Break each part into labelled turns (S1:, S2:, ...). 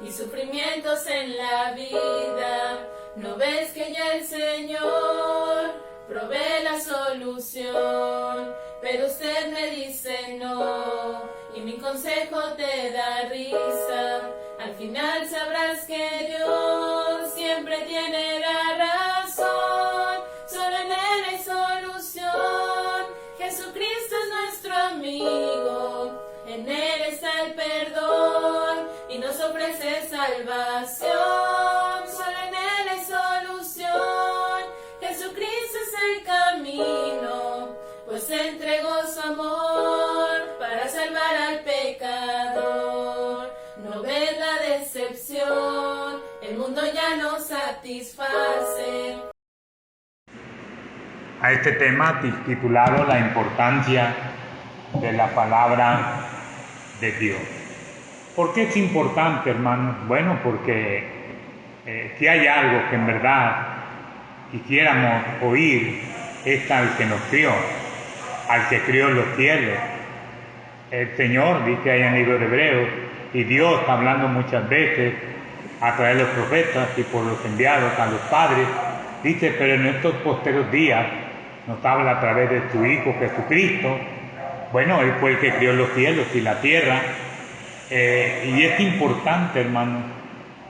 S1: y sufrimientos en la vida. ¿No ves que ya el Señor provee la solución? Pero usted me dice no, y mi consejo te da risa. Al final sabrás que Dios siempre tiene la razón. Solo en Él hay solución. Jesucristo es nuestro amigo, en Él está el perdón y nos ofrece salvación. Solo en Él hay solución. Jesucristo es el camino, pues entregó su amor para salvar al pecador. No ves la decepción, el mundo ya no satisface.
S2: A este tema titulado La importancia de la palabra de Dios. ¿Por qué es importante, hermanos? Bueno, porque si hay algo que en verdad quisiéramos oír, es al que nos crió, al que crió los cielos. El Señor, dice ahí en el libro de Hebreos, y Dios hablando muchas veces a través de los profetas y por los enviados a los padres, dice, pero en estos posteros días nos habla a través de su Hijo Jesucristo. Bueno, Él fue el que crió los cielos y la tierra, y es importante, hermano,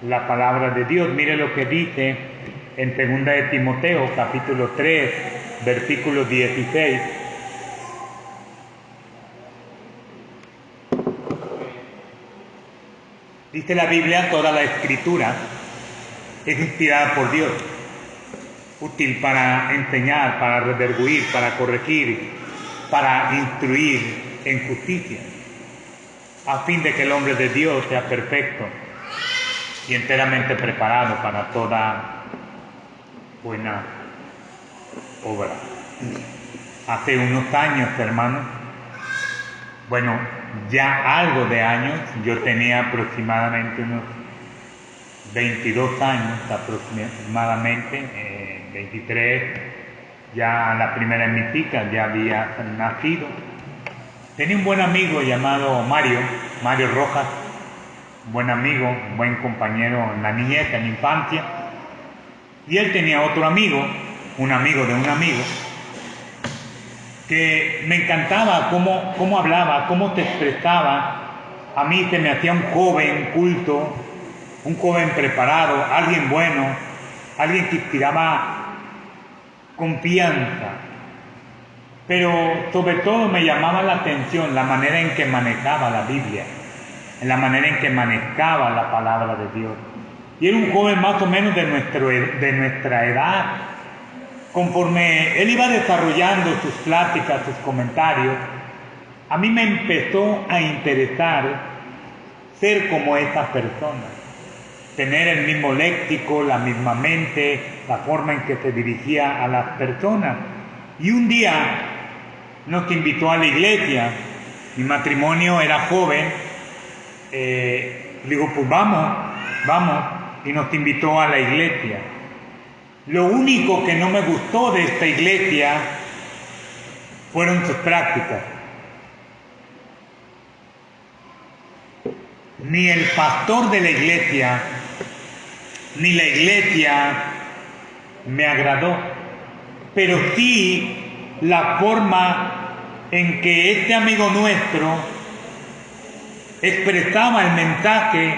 S2: la palabra de Dios. Mire lo que dice en 2 de Timoteo, capítulo 3, versículo 16. Dice la Biblia, toda la Escritura es inspirada por Dios, útil para enseñar, para redarguir, para corregir, para instruir en justicia, a fin de que el hombre de Dios sea perfecto y enteramente preparado para toda buena obra. Hace unos años, hermanos, bueno, ya algo de años, yo tenía aproximadamente unos 22 años, aproximadamente, 23, ya la primera de mis hijas ya había nacido. Tenía un buen amigo llamado Mario Rojas, un buen amigo, un buen compañero en la niñez, en la infancia, y él tenía otro amigo, un amigo de un amigo, que me encantaba cómo hablaba, cómo se expresaba. A mí se me hacía un joven culto, un joven preparado, alguien bueno, alguien que inspiraba confianza. Pero sobre todo me llamaba la atención la manera en que manejaba la Biblia, la manera en que manejaba la palabra de Dios. Y era un joven más o menos de nuestra edad. Conforme él iba desarrollando sus pláticas, sus comentarios, a mí me empezó a interesar ser como esa persona, tener el mismo léxico, la misma mente, la forma en que se dirigía a las personas. Y un día nos invitó a la iglesia. Mi matrimonio era joven. Digo, pues vamos, y nos invitó a la iglesia. Lo único que no me gustó de esta iglesia fueron sus prácticas. Ni el pastor de la iglesia, ni la iglesia me agradó, pero sí la forma en que este amigo nuestro expresaba el mensaje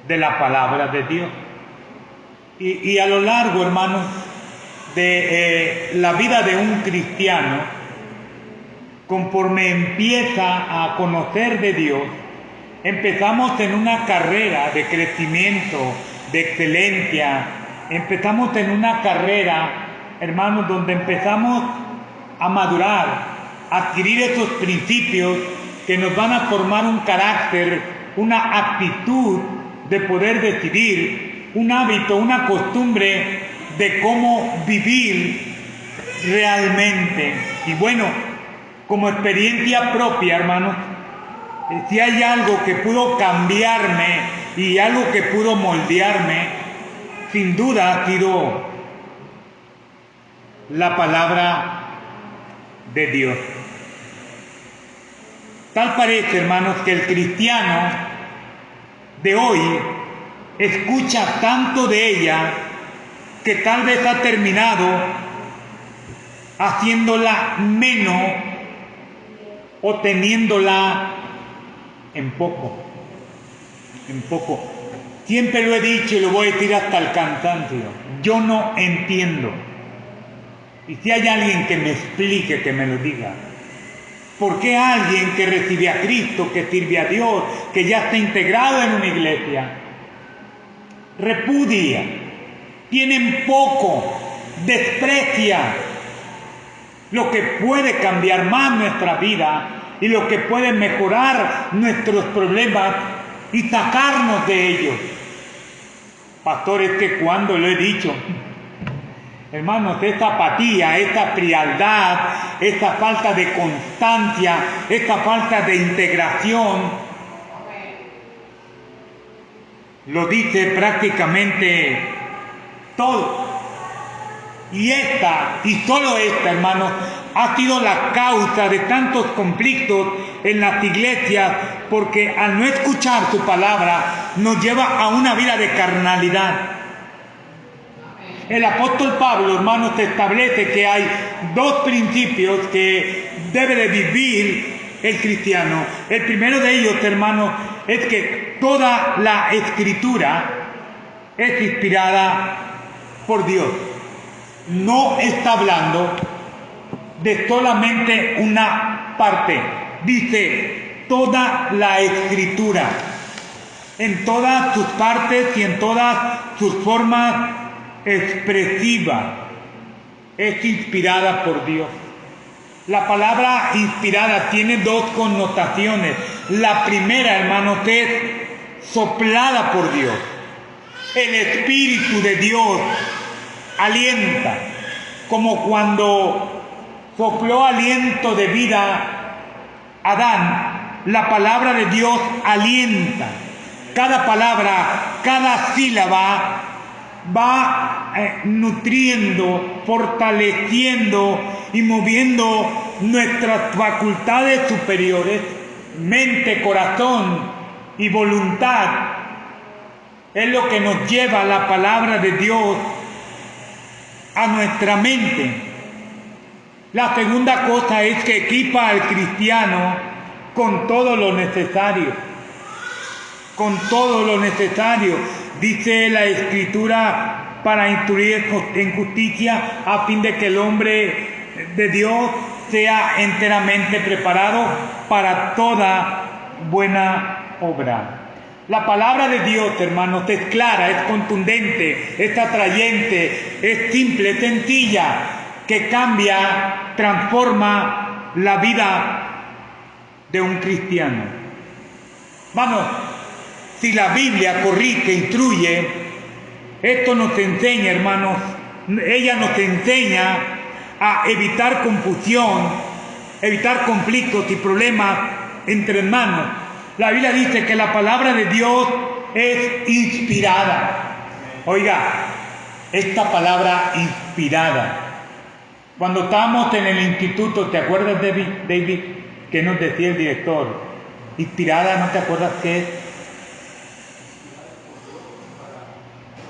S2: de la palabra de Dios. Y a lo largo, hermanos, de la vida de un cristiano, conforme empieza a conocer de Dios, empezamos en una carrera de crecimiento, de excelencia. Empezamos en una carrera, hermanos, donde empezamos a madurar, a adquirir esos principios que nos van a formar un carácter, una actitud de poder decidir, un hábito, una costumbre de cómo vivir realmente. Y bueno, como experiencia propia, hermanos, si hay algo que pudo cambiarme y algo que pudo moldearme, sin duda ha sido la palabra de Dios. Tal parece, hermanos, que el cristiano de hoy escucha tanto de ella que tal vez ha terminado haciéndola menos o teniéndola en poco. Siempre lo he dicho y lo voy a decir hasta el cansancio. Yo no entiendo. Y si hay alguien que me explique, que me lo diga. ¿Por qué alguien que recibe a Cristo, que sirve a Dios, que ya está integrado en una iglesia, repudia, tienen poco, desprecia lo que puede cambiar más nuestra vida y lo que puede mejorar nuestros problemas y sacarnos de ellos? Pastores, que cuando lo he dicho, hermanos, esta apatía, esta frialdad, esta falta de constancia, esta falta de integración, lo dice prácticamente todo. Y solo esta, hermanos, ha sido la causa de tantos conflictos en las iglesias, porque al no escuchar su palabra nos lleva a una vida de carnalidad. El apóstol Pablo, hermanos, establece que hay dos principios que debe de vivir el cristiano. El primero de ellos, hermanos, es que toda la escritura es inspirada por Dios. No está hablando de solamente una parte. Dice toda la escritura, en todas sus partes y en todas sus formas expresivas, es inspirada por Dios. La palabra inspirada tiene dos connotaciones. La primera, hermanos, es soplada por Dios. El Espíritu de Dios alienta, como cuando sopló aliento de vida a Adán. La palabra de Dios alienta. Cada palabra, cada sílaba va nutriendo, fortaleciendo y moviendo nuestras facultades superiores, mente, corazón y voluntad. Es lo que nos lleva la palabra de Dios a nuestra mente. La segunda cosa es que equipa al cristiano con todo lo necesario. Con todo lo necesario. Dice la Escritura, para instruir en justicia, a fin de que el hombre de Dios sea enteramente preparado para toda buena obra. La palabra de Dios, hermanos, es clara, es contundente, es atrayente, es simple, es sencilla, que cambia, transforma la vida de un cristiano. Vamos, si la Biblia corrige, instruye, esto nos enseña, hermanos, ella nos enseña a evitar confusión, evitar conflictos y problemas entre hermanos. La Biblia dice que la palabra de Dios es inspirada. Oiga, esta palabra inspirada. Cuando estábamos en el instituto, ¿te acuerdas, David? ¿Qué nos decía el director? Inspirada, ¿no te acuerdas qué es?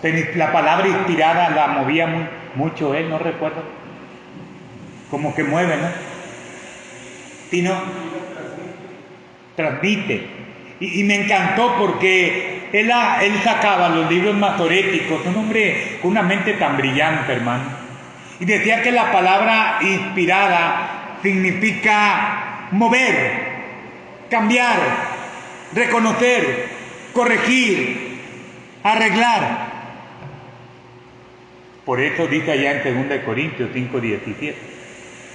S2: Pero la palabra inspirada la movía mucho él, no recuerdo. Como que mueve, ¿no? ¿Sí, no? Transmite. Y me encantó porque él sacaba los libros masoréticos, un hombre con una mente tan brillante, hermano. Y decía que la palabra inspirada significa mover, cambiar, reconocer, corregir, arreglar. Por eso dice allá en 2 Corintios 5:17,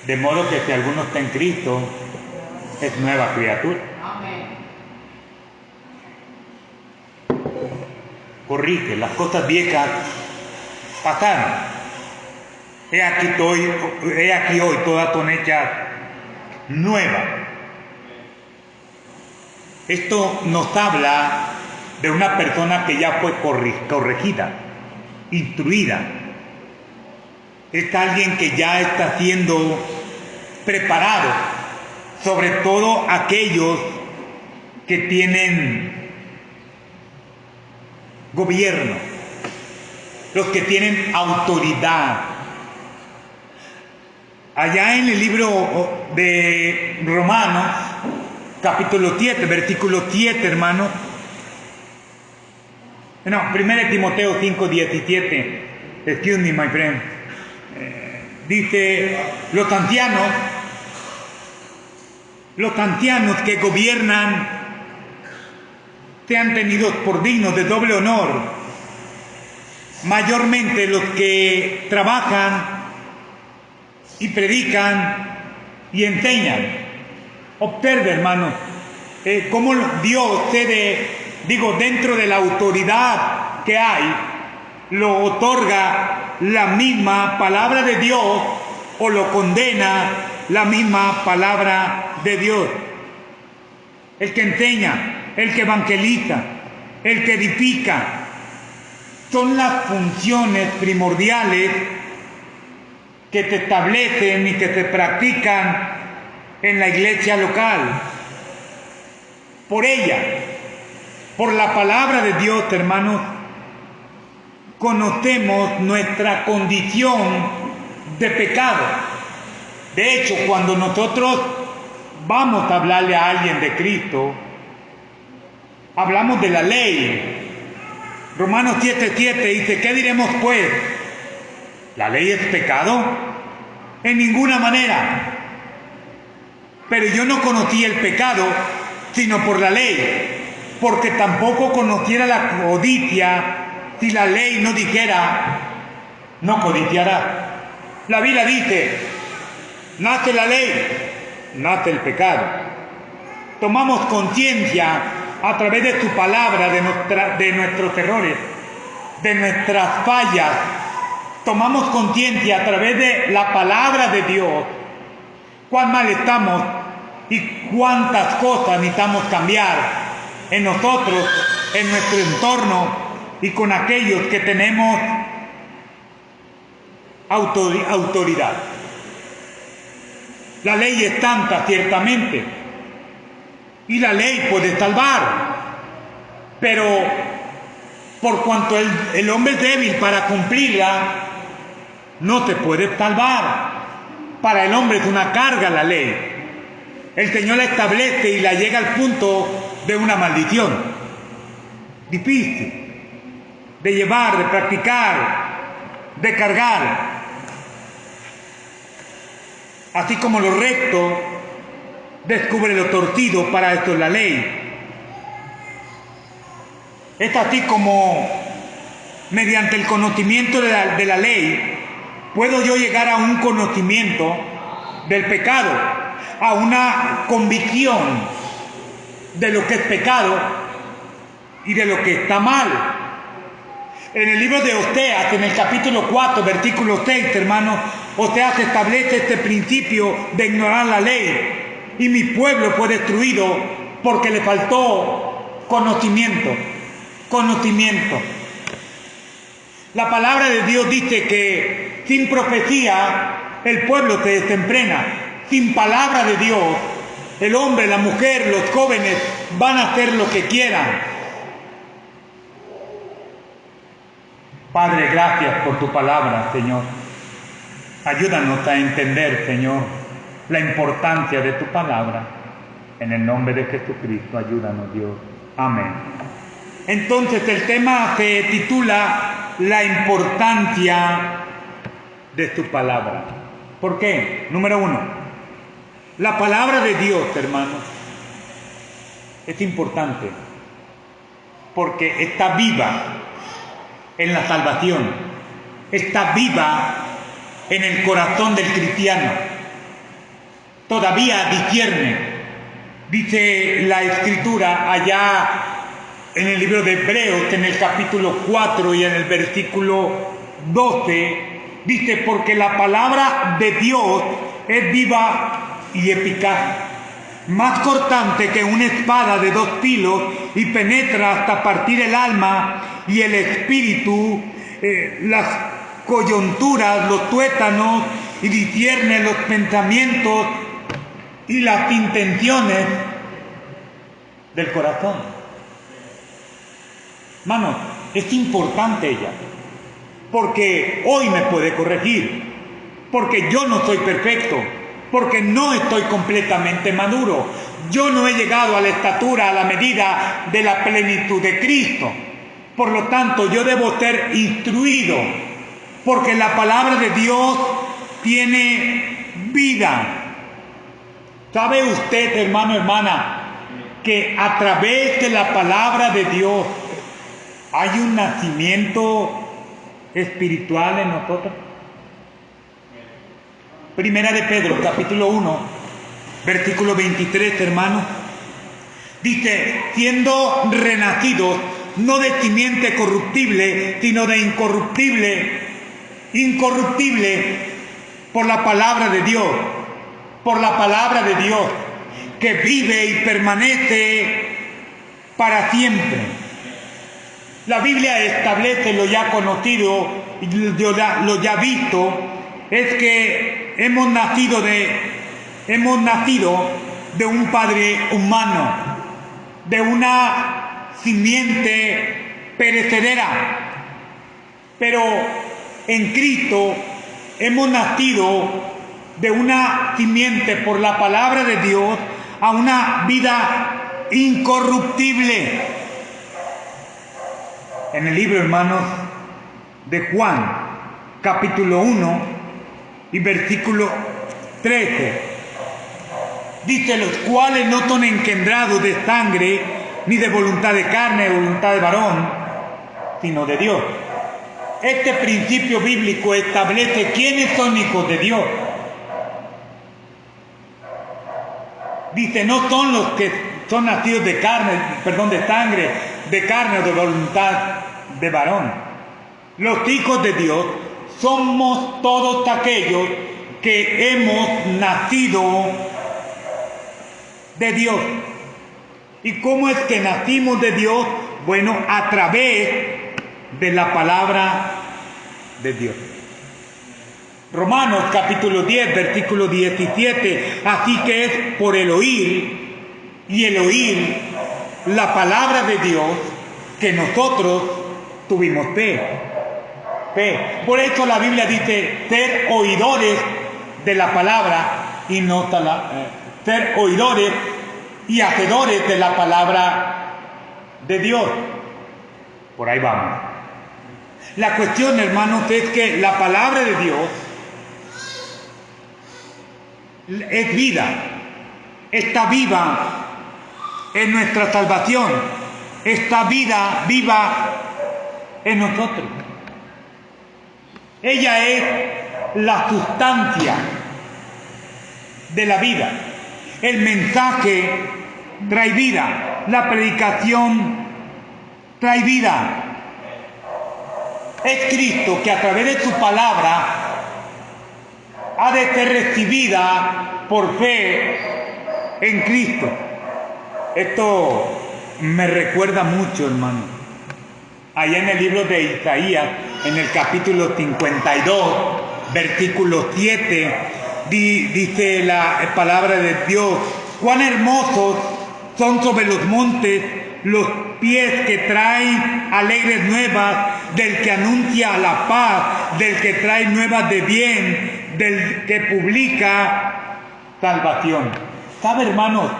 S2: de modo que si alguno está en Cristo, es nueva criatura. Corrige, las cosas viejas pasaron. He aquí hoy todas son hechas nuevas. Esto nos habla de una persona que ya fue corregida, instruida. Es alguien que ya está siendo preparado, sobre todo aquellos que tienen gobierno, los que tienen autoridad. Allá en el libro de Romanos, capítulo 7, versículo 7, hermano. No, 1 Timoteo 5, 17. Excuse me, my friend. Dice, los ancianos que gobiernan sean tenidos por dignos de doble honor, mayormente los que trabajan y predican y enseñan. Observe, hermano, cómo Dios dentro de la autoridad que hay, lo otorga la misma palabra de Dios o lo condena la misma palabra de Dios. El que enseña, el que evangeliza, el que edifica, son las funciones primordiales que se establecen y que se practican en la iglesia local. Por ella, por la palabra de Dios, hermanos, conocemos nuestra condición de pecado. De hecho, cuando nosotros vamos a hablarle a alguien de Cristo, hablamos de la ley. Romanos 7:7 dice, ¿qué diremos pues? ¿La ley es pecado? En ninguna manera. Pero yo no conocí el pecado sino por la ley, porque tampoco conociera la codicia si la ley no dijera, no codiciarás. La Biblia dice, nace la ley, nace el pecado. Tomamos conciencia a través de su palabra de nuestros errores, de nuestras fallas. Tomamos conciencia a través de la palabra de Dios cuán mal estamos y cuántas cosas necesitamos cambiar en nosotros, en nuestro entorno y con aquellos que tenemos autoridad. La ley es santa, ciertamente, y la ley puede salvar, pero por cuanto el hombre es débil para cumplirla, no se puede salvar. Para el hombre es una carga la ley. El Señor la establece y la llega al punto de una maldición. Difícil de llevar, de practicar, de cargar. Así como lo recto descubre lo torcido, para esto es la ley. Es así como mediante el conocimiento de la ley puedo yo llegar a un conocimiento del pecado, a una convicción de lo que es pecado y de lo que está mal. En el libro de Oseas, en el capítulo 4, versículo 6, hermanos, Oseas establece este principio de ignorar la ley. Y mi pueblo fue destruido porque le faltó conocimiento. La palabra de Dios dice que sin profecía el pueblo se desenfrena. Sin palabra de Dios, el hombre, la mujer, los jóvenes van a hacer lo que quieran. Padre, gracias por tu palabra, Señor. Ayúdanos a entender, Señor, la importancia de tu palabra. En el nombre de Jesucristo, ayúdanos, Dios. Amén. Entonces el tema se titula La importancia de tu palabra. ¿Por qué? Número 1. La palabra de Dios, hermanos, es importante porque está viva en la salvación, está viva en el corazón del cristiano. Todavía discierne, dice la Escritura allá en el libro de Hebreos, en el capítulo 4 y en el versículo 12, dice, porque la palabra de Dios es viva y eficaz, más cortante que una espada de 2 filos y penetra hasta partir el alma y el espíritu, las coyunturas, los tuétanos, y discierne los pensamientos y las intenciones del corazón. Hermanos, Es importante ella, porque hoy me puede corregir, porque yo no soy perfecto, porque no estoy completamente maduro. Yo no he llegado a la estatura, a la medida de la plenitud de Cristo. Por lo tanto, yo debo ser instruido, porque la palabra de Dios tiene vida. ¿Sabe usted, hermano, hermana, que a través de la palabra de Dios hay un nacimiento espiritual en nosotros? Primera de Pedro, capítulo 1, versículo 23, hermano. Dice, siendo renacidos, no de simiente corruptible, sino de incorruptible, por la palabra de Dios, que vive y permanece para siempre. La Biblia establece lo ya conocido, lo ya visto, es que hemos nacido de un padre humano, de una simiente perecedera, pero en Cristo hemos nacido de una simiente por la palabra de Dios a una vida incorruptible. En el libro, hermanos, de Juan, capítulo 1 y versículo 13, dice, los cuales no son engendrados de sangre, ni de voluntad de carne, o voluntad de varón, sino de Dios. Este principio bíblico establece quiénes son hijos de Dios. Dice, no son los que son nacidos de carne, de sangre, de carne o de voluntad de varón. Los hijos de Dios somos todos aquellos que hemos nacido de Dios. ¿Y cómo es que nacimos de Dios? Bueno, a través de la palabra de Dios. Romanos capítulo 10, versículo 17. Así que es por el oír, y el oír la palabra de Dios, que nosotros tuvimos fe. Por eso la Biblia dice ser oidores de la palabra y no ser oidores y hacedores de la palabra de Dios. Por ahí vamos. La cuestión, hermanos, es que la palabra de Dios es vida, está viva en nuestra salvación, está viva en nosotros. Ella es la sustancia de la vida. El mensaje trae vida, la predicación trae vida. Es Cristo que a través de su palabra ha de ser recibida por fe en Cristo. Esto me recuerda mucho, hermano, allá en el libro de Isaías, en el capítulo 52, versículo 7, dice la palabra de Dios, cuán hermosos son sobre los montes los pies que traen alegres nuevas, del que anuncia la paz, del que trae nuevas de bien, del que publica salvación. ¿Sabe, hermanos?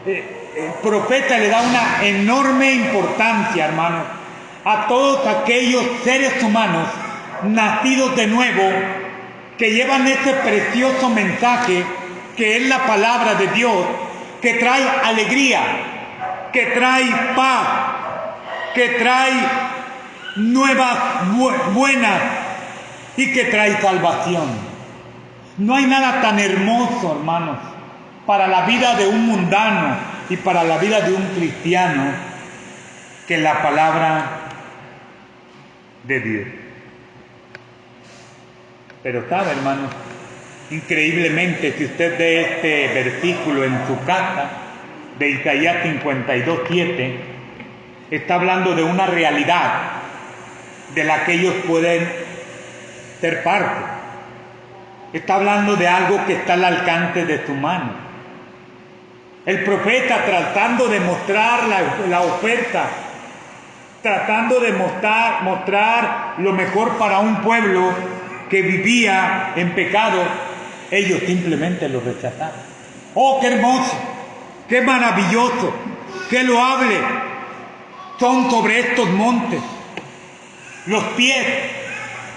S2: El profeta le da una enorme importancia, hermanos, a todos aquellos seres humanos nacidos de nuevo, que llevan ese precioso mensaje que es la palabra de Dios, que trae alegría, que trae paz, que trae nuevas buenas y que trae salvación. No hay nada tan hermoso, hermanos, para la vida de un mundano y para la vida de un cristiano que la palabra de Dios. Pero sabe, hermanos, increíblemente, si usted ve este versículo en su casa, de Isaías 52:7, está hablando de una realidad de la que ellos pueden ser parte. Está hablando de algo que está al alcance de su mano. El profeta, tratando de mostrar la oferta tratando de mostrar lo mejor para un pueblo que vivía en pecado, ellos simplemente lo rechazaron. ¡Oh, qué hermoso! ¡Qué maravilloso! ¡Qué loable! Son sobre estos montes los pies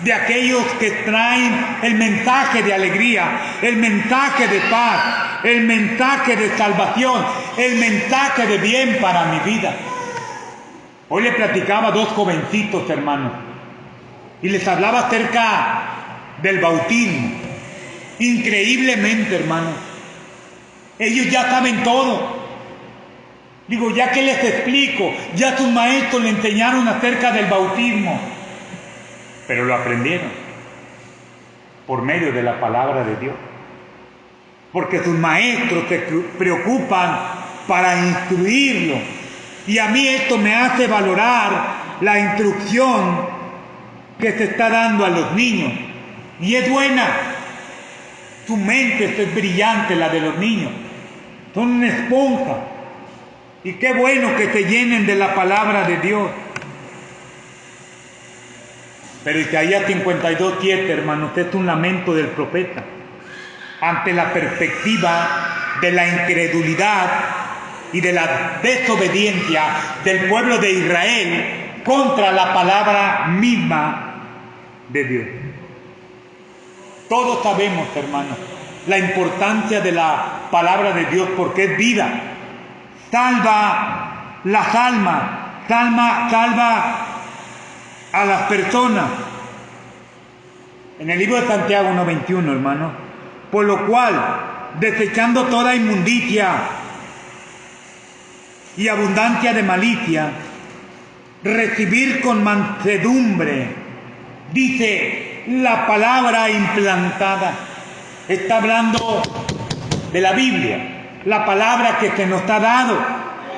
S2: de aquellos que traen el mensaje de alegría, el mensaje de paz, el mensaje de salvación, el mensaje de bien para mi vida. Hoy le platicaba a dos jovencitos, hermanos, y les hablaba acerca del bautismo. Increíblemente, hermanos, ellos ya saben todo. Digo, ya que les explico, ya sus maestros le enseñaron acerca del bautismo, pero lo aprendieron por medio de la palabra de Dios, porque sus maestros se preocupan para instruirlo, y a mí esto me hace valorar la instrucción que se está dando a los niños, y es buena. Su mente es brillante, la de los niños, son una esponja, y qué bueno que se llenen de la palabra de Dios. Pero Isaías 52:7, hermanos, es un lamento del profeta ante la perspectiva de la incredulidad y de la desobediencia del pueblo de Israel contra la palabra misma de Dios. Todos sabemos, hermanos, la importancia de la palabra de Dios, porque es vida, salva las almas, salva a las personas. En el libro de Santiago 1:21, hermano, por lo cual, desechando toda inmundicia y abundancia de malicia, recibir con mansedumbre, dice, la palabra implantada. Está hablando de la Biblia, la palabra que se nos ha dado,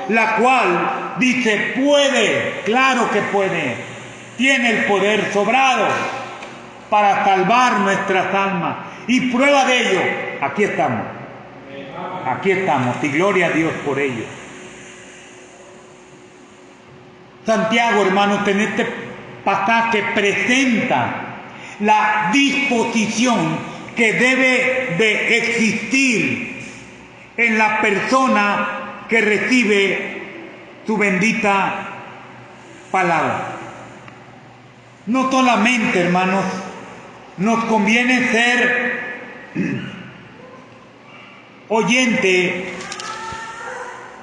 S2: la cual dice, puede, claro que puede, tiene el poder sobrado para salvar nuestras almas. Y prueba de ello, aquí estamos, y gloria a Dios por ello. Santiago, hermanos, en este pasaje presenta la disposición que debe de existir en la persona que recibe su bendita palabra. No solamente, hermanos, nos conviene ser oyente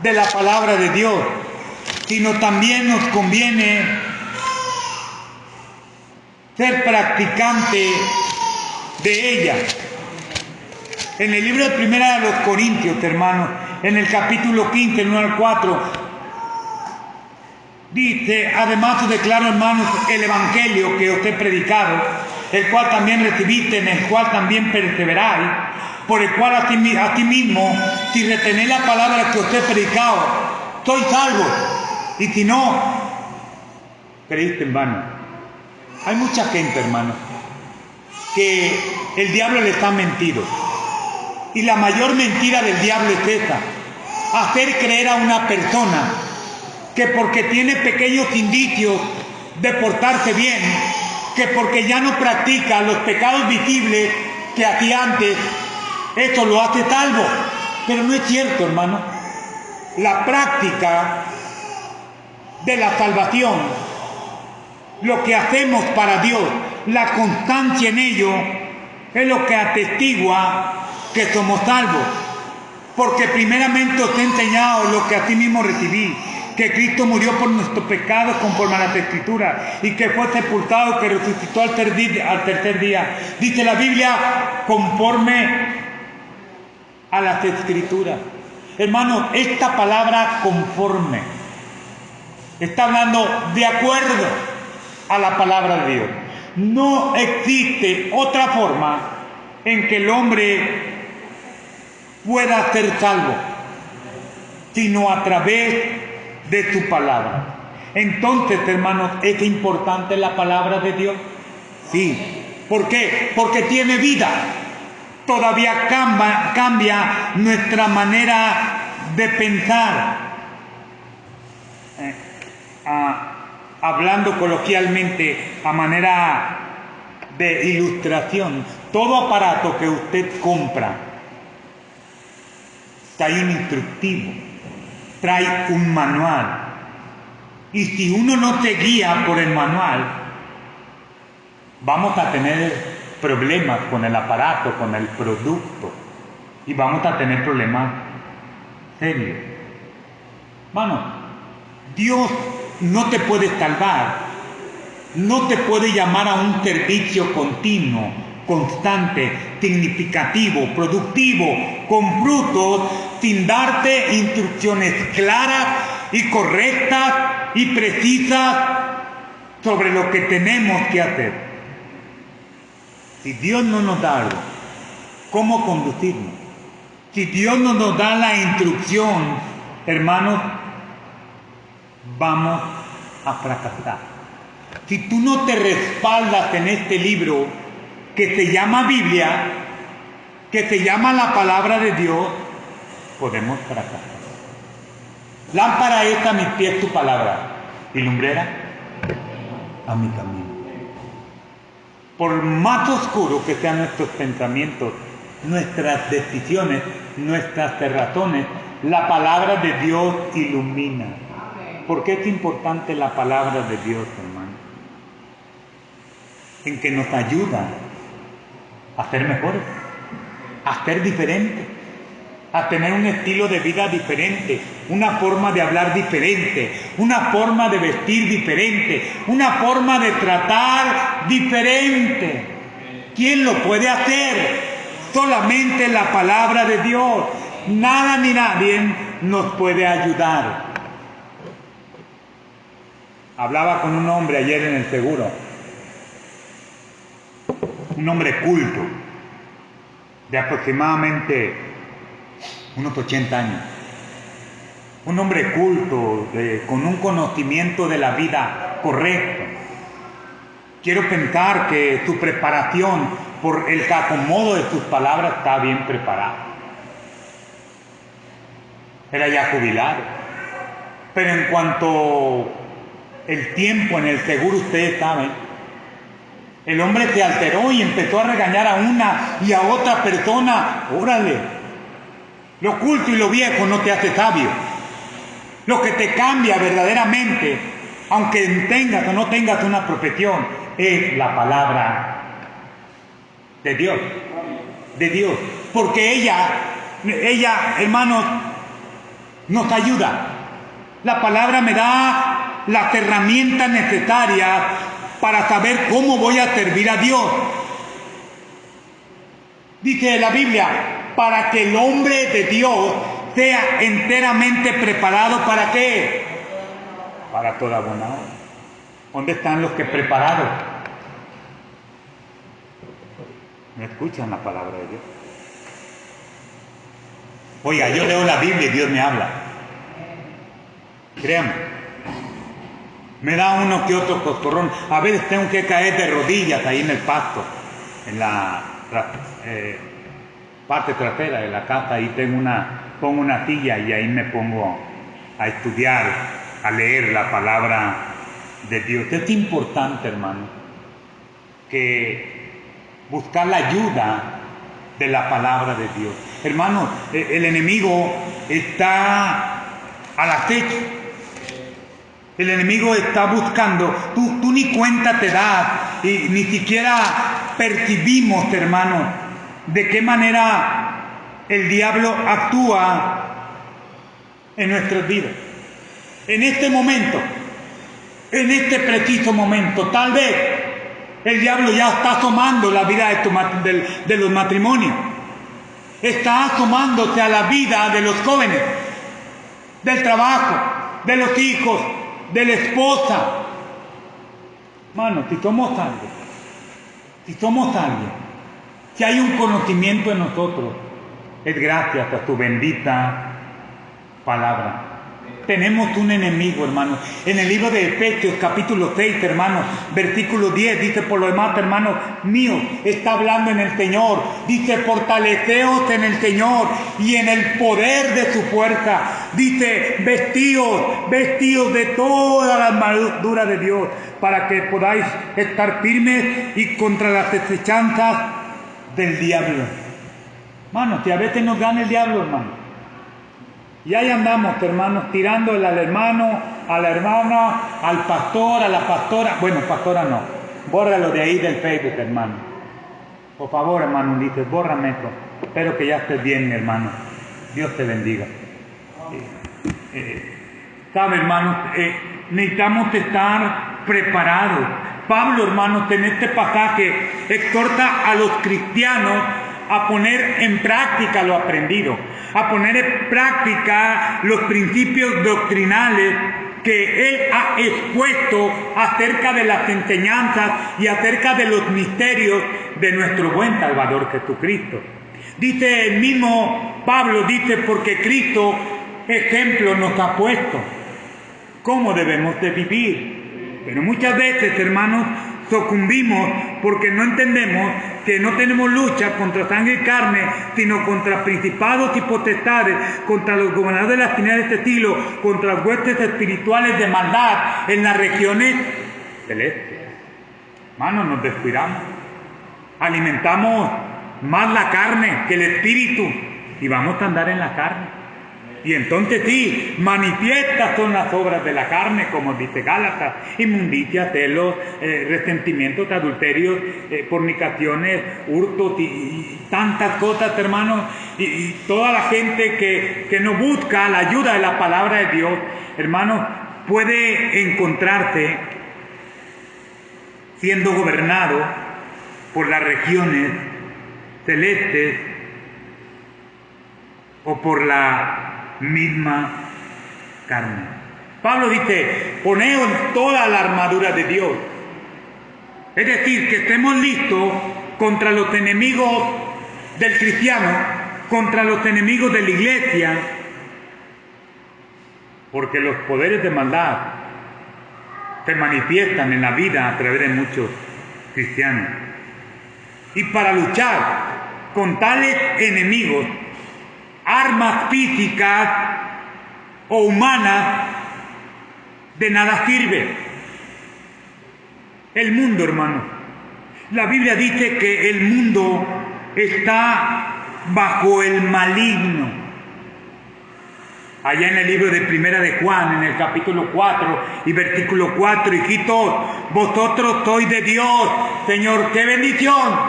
S2: de la palabra de Dios, sino también nos conviene ser practicante de ella. En el libro de Primera de los Corintios, hermanos, en el capítulo 15, el 1 al 4, dice, además os declaro, hermanos, el evangelio que os he predicado, el cual también recibiste, en el cual también perseveráis, por el cual asimismo, si retenéis la palabra que os he predicado, sois salvos, y si no, creíste en vano. Hay mucha gente, hermano, que el diablo les ha mentido, y la mayor mentira del diablo es esa: hacer creer a una persona que porque tiene pequeños indicios de portarse bien, que porque ya no practica los pecados visibles que hacía antes, eso lo hace salvo. Pero no es cierto, hermano. La práctica de la salvación, lo que hacemos para Dios, la constancia en ello, es lo que atestigua que somos salvos. Porque primeramente os he enseñado lo que así mismo recibí, que Cristo murió por nuestros pecados conforme a las Escrituras, y que fue sepultado, que resucitó al tercer día. Dice la Biblia, conforme a las Escrituras. Hermano, esta palabra conforme está hablando de acuerdo a la palabra de Dios. No existe otra forma en que el hombre pueda ser salvo, sino a través de su palabra. Entonces, hermanos, ¿es importante la palabra de Dios? Sí. ¿Por qué? Porque tiene vida. Todavía cambia nuestra manera de pensar. hablando coloquialmente a manera de ilustración, todo aparato que usted compra trae un instructivo, trae un manual. Y si uno no se guía por el manual, vamos a tener problemas con el aparato, con el producto, y vamos a tener problemas serios. Hermano, Dios no te puede salvar, no te puede llamar a un servicio continuo, constante, significativo, productivo, con frutos, sin darte instrucciones claras y correctas y precisas sobre lo que tenemos que hacer. Si Dios no nos da algo, ¿cómo conducirnos? Si Dios no nos da la instrucción, hermanos, vamos a fracasar. Si tú no te respaldas en este libro que se llama Biblia, que se llama la palabra de Dios, podemos fracasar. Lámpara es a mis pies tu palabra y lumbrera a mi camino. Por más oscuro que sean nuestros pensamientos, nuestras decisiones, nuestras cerrazones, la palabra de Dios ilumina. ¿Por qué es importante la palabra de Dios, hermano? En que nos ayuda a ser mejores, a ser diferentes, a tener un estilo de vida diferente, una forma de hablar diferente, una forma de vestir diferente, una forma de tratar diferente. ¿Quién lo puede hacer? Solamente la palabra de Dios. Nada ni nadie nos puede ayudar. Hablaba con un hombre ayer en el seguro, un hombre culto, de aproximadamente unos 80 años. Un hombre culto, con un conocimiento de la vida correcto. Quiero pensar que su preparación, por el acomodo de sus palabras, está bien preparada. Era ya jubilado. Pero en cuanto el tiempo en el seguro, ustedes saben, el hombre se alteró y empezó a regañar a una y a otra persona. Órale, lo oculto y lo viejo no te hace sabio. Lo que te cambia verdaderamente, aunque tengas o no tengas una profesión, es la palabra de Dios. De Dios. Porque ella, hermanos, nos ayuda. La palabra me da las herramientas necesarias para saber cómo voy a servir a Dios. Dice la Biblia, para que el hombre de Dios sea enteramente preparado. ¿Para qué? Para toda buena obra. ¿Dónde están los que preparados? ¿No escuchan la palabra de Dios? Oiga, yo leo la Biblia y Dios me habla. Créanme. Me da uno que otro coscorrón. A veces tengo que caer de rodillas ahí en el pasto, en la parte trasera de la casa. Ahí pongo una silla y ahí me pongo a estudiar, a leer la palabra de Dios. Es importante, hermano, que buscar la ayuda de la palabra de Dios. Hermano, el enemigo está al acecho. El enemigo está buscando. Tú ni cuenta te das y ni siquiera percibimos, hermano, de qué manera el diablo actúa en nuestras vidas. En este momento, en este preciso momento, tal vez el diablo ya está asomando la vida de los matrimonios. Está asomándose a la vida de los jóvenes, del trabajo, de los hijos, de la esposa. Hermano, si somos alguien, si hay un conocimiento en nosotros, es gracias a tu bendita palabra. tenemos un enemigo, hermanos. En el libro de Efesios, capítulo 6, hermanos, versículo 10, dice: por lo demás, hermanos míos, está hablando en el Señor. Dice: fortaleceos en el Señor y en el poder de su fuerza. Dice: vestidos de toda la armadura de Dios, para que podáis estar firmes y contra las acechanzas del diablo. Hermanos, si a veces nos gana el diablo, hermanos, y ahí andamos, hermanos, tirándole al hermano, a la hermana, al pastor, a la pastora. Bueno, pastora no. Bórralo de ahí del Facebook, hermano. Por favor, hermano Ulises, bórrame eso. Espero que ya estés bien, mi hermano. Dios te bendiga. ¿Sabe, hermanos? Necesitamos estar preparados. Pablo, hermanos, en este pasaje exhorta a los cristianos a poner en práctica lo aprendido, a poner en práctica los principios doctrinales que él ha expuesto acerca de las enseñanzas y acerca de los misterios de nuestro buen Salvador Jesucristo. Dice el mismo Pablo, dice: porque Cristo ejemplo nos ha puesto cómo debemos de vivir. Pero muchas veces, hermanos, sucumbimos porque no entendemos que no tenemos lucha contra sangre y carne, sino contra principados y potestades, contra los gobernadores de las tinieblas de este siglo, contra las huestes espirituales de maldad en las regiones celestes. Hermanos, nos descuidamos, alimentamos más la carne que el espíritu y vamos a andar en la carne. Y entonces sí, manifiestas son las obras de la carne, como dice Gálatas: inmundicia, celos, resentimientos, adulterios, fornicaciones, hurtos y tantas cosas, hermanos. Y toda la gente que no busca la ayuda de la palabra de Dios, hermanos, puede encontrarse siendo gobernado por las regiones celestes o por la misma carne. Pablo dice: poneos toda la armadura de Dios. Es decir, que estemos listos contra los enemigos del cristiano, contra los enemigos de la iglesia, porque los poderes de maldad se manifiestan en la vida a través de muchos cristianos. Y para luchar con tales enemigos, armas físicas o humanas de nada sirve. El mundo, hermano, la Biblia dice que el mundo está bajo el maligno. Allá en el libro de Primera de Juan, en el capítulo 4 y versículo 4: hijitos, vosotros sois de Dios. Señor, qué bendición,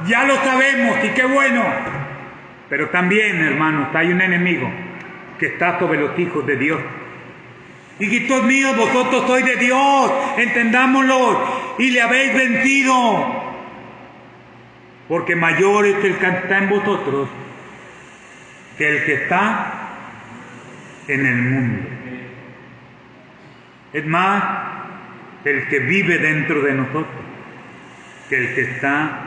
S2: ya lo sabemos y qué bueno. Pero también, hermanos, hay un enemigo que está sobre los hijos de Dios. Hijitos míos, vosotros sois de Dios, entendámoslo, y le habéis vencido, porque mayor es el que está en vosotros que el que está en el mundo. Es más, el que vive dentro de nosotros que el que está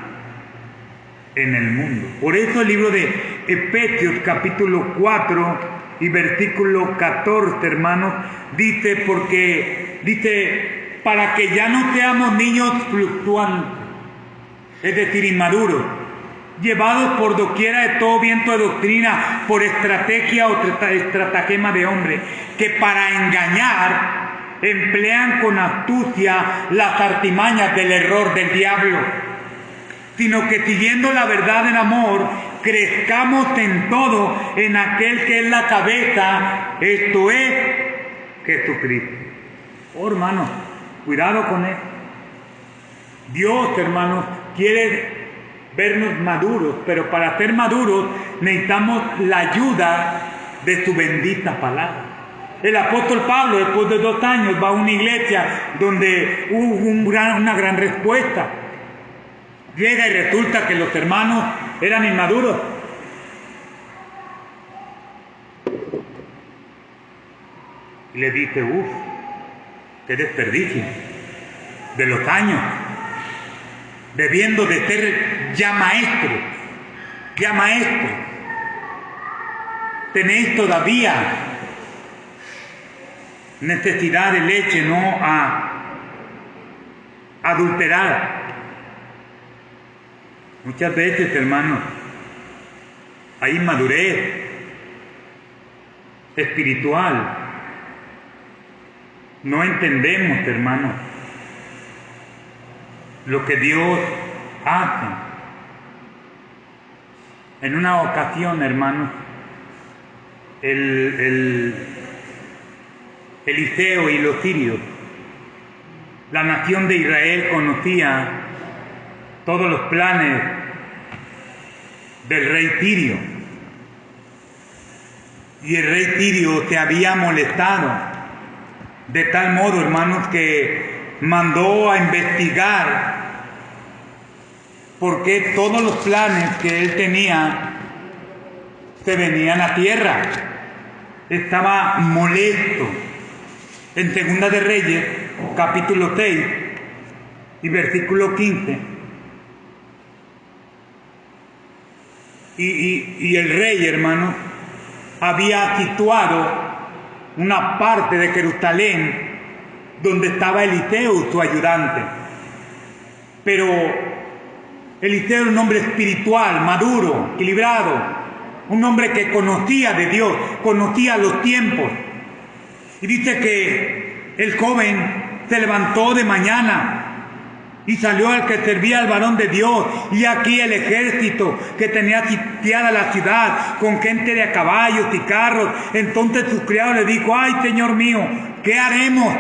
S2: en el mundo. Por eso el libro de Efesios capítulo 4 y versículo 14, hermanos, dice: porque dice, para que ya no seamos niños fluctuantes, es decir, inmaduros, llevados por doquiera de todo viento de doctrina, por estrategia o estratagema de hombre, que para engañar emplean con astucia las artimañas del error del diablo, sino que siguiendo la verdad en amor, crezcamos en todo en aquel que es la cabeza, esto es Jesucristo. Oh, hermanos, cuidado con eso. Dios, hermanos, quiere vernos maduros, pero para ser maduros necesitamos la ayuda de su bendita palabra. El apóstol Pablo, después de 2 años, va a una iglesia donde hubo una gran respuesta. Llega y resulta que los hermanos eran inmaduros. Y le dice: qué desperdicio de los años, debiendo de ser ya maestros, tenéis todavía necesidad de leche, no adulterada. Muchas veces, hermanos, hay inmadurez espiritual. No entendemos, hermanos, lo que Dios hace. En una ocasión, hermanos, Eliseo y los sirios, la nación de Israel conocía todos los planes del rey Tirio. Y el rey Tirio se había molestado de tal modo, hermanos, que mandó a investigar por qué todos los planes que él tenía se venían a tierra. Estaba molesto. En Segunda de Reyes, capítulo 6 y versículo 15. Y el rey, hermano, había situado una parte de Jerusalén donde estaba Eliseo, su ayudante. Pero Eliseo era un hombre espiritual, maduro, equilibrado, un hombre que conocía de Dios, conocía los tiempos. Y dice que el joven se levantó de mañana y salió al que servía al varón de Dios, y aquí el ejército que tenía sitiada la ciudad con gente de a caballos y carros. Entonces su criado le dijo: ay, Señor mío, ¿qué haremos?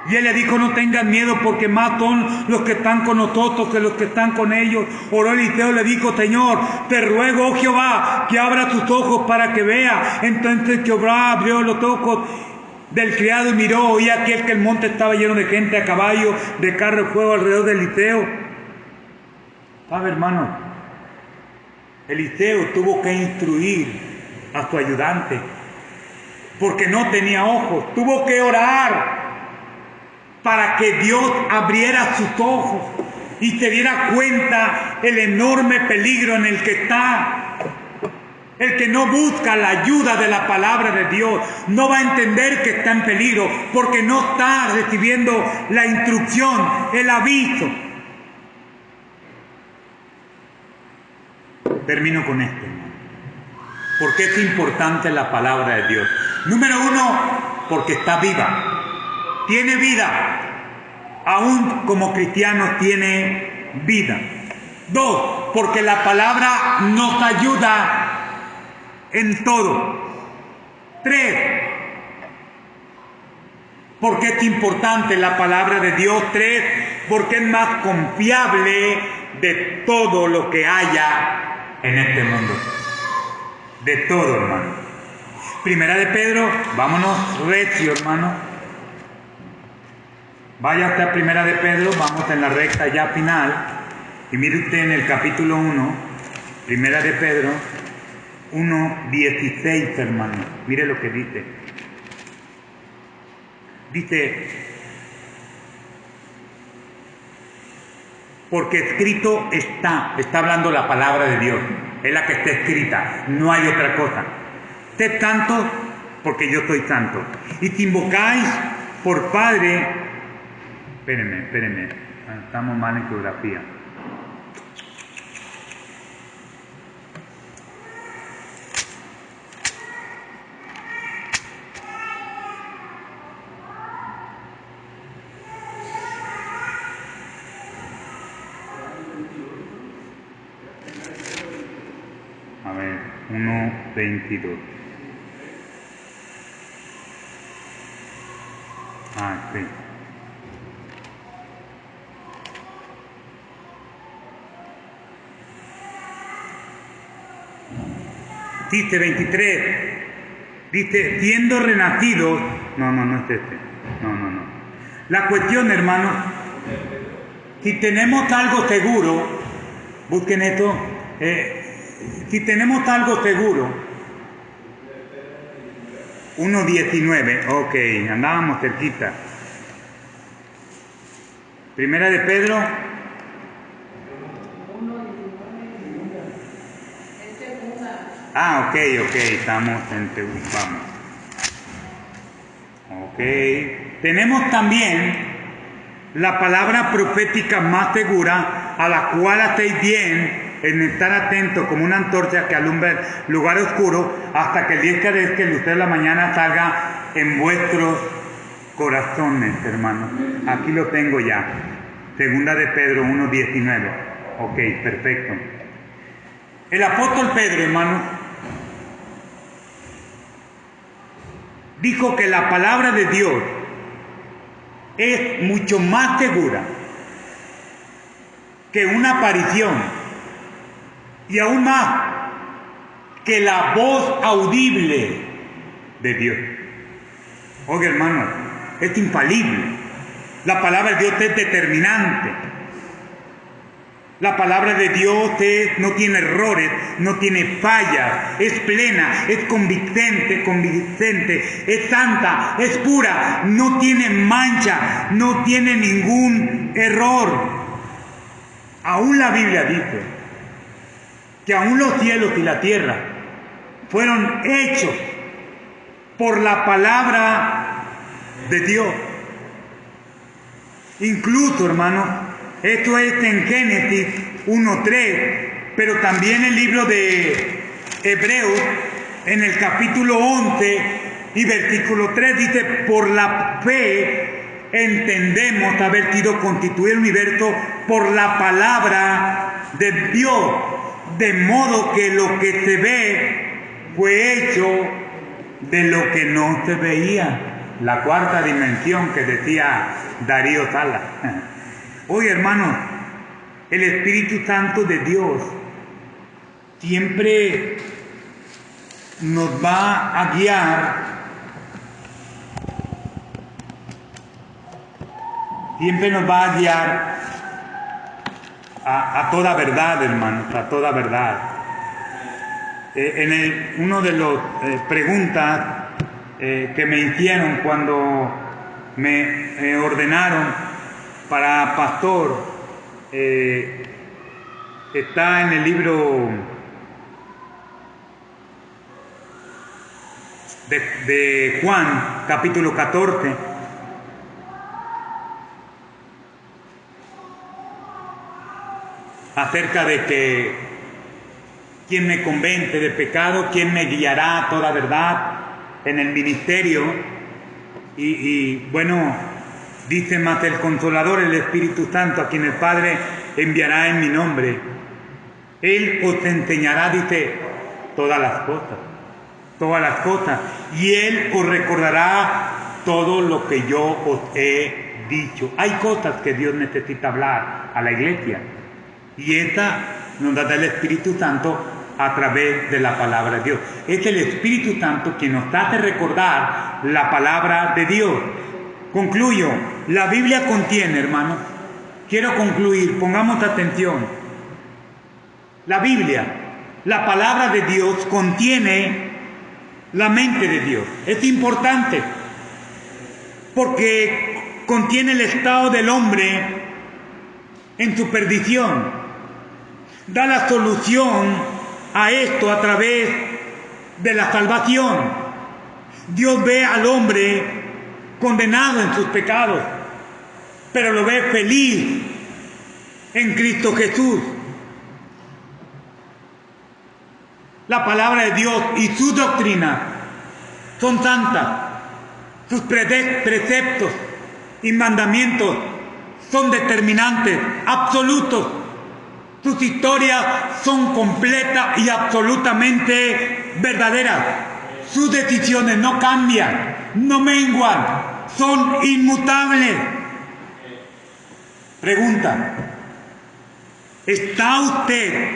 S2: Y él le dijo: no tengan miedo, porque más son los que están con nosotros que los que están con ellos. Oró Eliseo, le dijo: Señor, te ruego, oh Jehová, que abra tus ojos para que vea. Entonces Jehová abrió los ojos del criado y miró, y aquí que el monte estaba lleno de gente a caballo, de carro de fuego alrededor de Eliseo. ¿Sabe, hermano? Eliseo tuvo que instruir a su ayudante, porque no tenía ojos. Tuvo que orar para que Dios abriera sus ojos y se diera cuenta el enorme peligro en el que está. El que no busca la ayuda de la palabra de Dios no va a entender que está en peligro, porque no está recibiendo la instrucción, el aviso. Termino con esto. ¿Por qué es importante la palabra de Dios? Número uno, porque está viva. Tiene vida. Aún como cristianos tiene vida. Dos, porque la palabra nos ayuda en todo. Tres, porque es importante la palabra de Dios. Tres, porque es más confiable de todo lo que haya en este mundo. De todo, hermano. Primera de Pedro, vámonos recio, hermano. Vaya usted a Primera de Pedro, vamos en la recta ya final. Y mire usted en el capítulo 1, Primera de Pedro 1:16, hermano. Mire lo que dice. Dice: porque escrito está hablando la palabra de Dios, es la que está escrita, no hay otra cosa. Sed santos, porque yo soy santo. Y si invocáis por Padre, espérenme, estamos mal en geografía. A ver, 1:22. Sí. Dice 23. Dice: siendo renacidos. No es este. No. La cuestión, hermano, si tenemos algo seguro, busquen esto. Si tenemos algo seguro, 1:19, ok, andábamos cerquita. Primera de Pedro. Ok, estamos en segunda, vamos. Ok. Tenemos también la palabra profética más segura, a la cual hacéis bien en estar atentos como una antorcha que alumbra el lugar oscuro, hasta que el día que el lucero de la mañana salga en vuestros corazones, hermanos. Aquí lo tengo ya. Segunda de Pedro 1:19. Ok, perfecto. El apóstol Pedro, hermanos, dijo que la palabra de Dios es mucho más segura que una aparición, y aún más que la voz audible de Dios. Oye, hermano, es infalible. La palabra de Dios es determinante. La palabra de Dios no tiene errores, no tiene fallas, es plena, es convincente, es santa, es pura, no tiene mancha, no tiene ningún error. Aún la Biblia dice que aún los cielos y la tierra fueron hechos por la palabra de Dios. Incluso, hermano, esto es en Génesis 1:3, pero también el libro de Hebreos, en el capítulo 11 y versículo 3, dice: por la fe entendemos haber sido constituido el universo por la palabra de Dios, de modo que lo que se ve fue hecho de lo que no se veía. La cuarta dimensión que decía Darío Salas. Oye, hermanos, el Espíritu Santo de Dios siempre nos va a guiar, a toda verdad, hermanos, a toda verdad. Uno de los preguntas que me hicieron cuando me ordenaron para pastor, está en el libro de Juan, capítulo 14. Acerca de que quién me convence de pecado, quién me guiará a toda verdad en el ministerio. Y bueno, dice más: el Consolador, el Espíritu Santo, a quien el Padre enviará en mi nombre. Él os enseñará, dice, todas las cosas. Y Él os recordará todo lo que yo os he dicho. Hay cosas que Dios necesita hablar a la iglesia. Y esta nos da el Espíritu Santo a través de la palabra de Dios. Es el Espíritu Santo quien nos hace recordar la palabra de Dios. Concluyo. La Biblia contiene, hermanos, quiero concluir, pongamos atención. La Biblia, la palabra de Dios, contiene la mente de Dios. Es importante porque contiene el estado del hombre en su perdición. Da la solución a esto a través de la salvación. Dios ve al hombre condenado en sus pecados, pero lo ve feliz en Cristo Jesús. La palabra de Dios y su doctrina son santas. Sus preceptos y mandamientos son determinantes, absolutos. Sus historias son completas y absolutamente verdaderas. Sus decisiones no cambian, no menguan, son inmutables. Pregunta: ¿está usted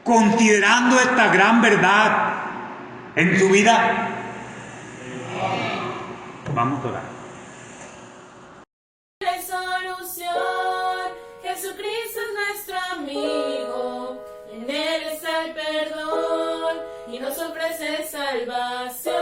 S2: considerando esta gran verdad en su vida? Vamos a orar.
S1: La solución, Jesucristo es nuestro amigo, en Él está el perdón y nos ofrece salvación.